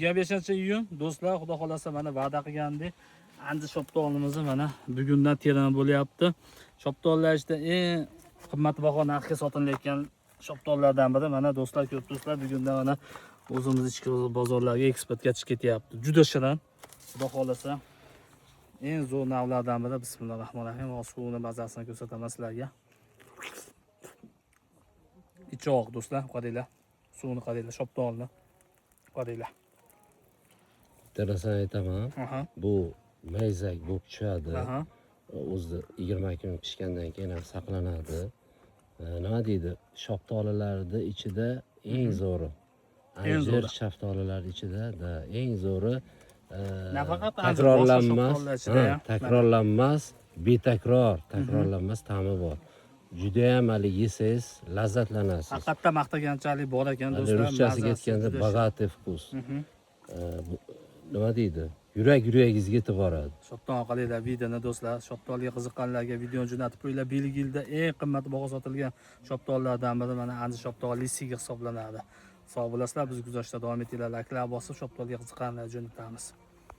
25-iyun do'stlar, xudo xolasa mana va'da qilgandek ancha shoptolimizni mana bugundan terimi bo'lyapti. Shoptollar ichida eng qimmatbaho narxga sotilayotgan shoptollardan biri mana do'stlar, ko'p do'stlar, bugundan mana o'zimiz ichki bozorlarga eksportga chiqib ketyapti. Juda shirin, xudo xolasa eng zo'r navlardan biri. Bismillahirrohmanirrohim. Suvini mazasini ko'rsataman sizlarga. Ichi oq do'stlar, qaranglar. Suvini qaranglar, shoptolni qaranglar. Darasan aytaman. Bu mayzak bo'lib tushadi. O'zi 20 kun pishgandan keyin ham saqlanadi. Nima deydi? Shaftolilarning ichida eng zo'ri. Anjir shaftolilar ichida eng zo'ri. Nafaqat takrorlanmas, takrorlanmas ta'mi bor. Juda ham hali yesangiz lazzatlanasiz. Haqiqatda maqtaganchalik bor ekan do'stlar. Ruschasiga aytganda bogatый вкус. Nima deydi? Yuragingizga yetib boradi. Shopton qaranglar videoni do'stlar. Shoptolga qiziqqanlarga videoni jo'natib qo'yinglar. Belgiyada eng qimmatbaho sotilgan shoptollardan biri mana Andijon shoptoli listiga hisoblanadi. Sog' bo'lasizlar, biz kuzatishda davom etinglar. Layklar bosib, shoptolga qiziqqanlarga jo'natamiz.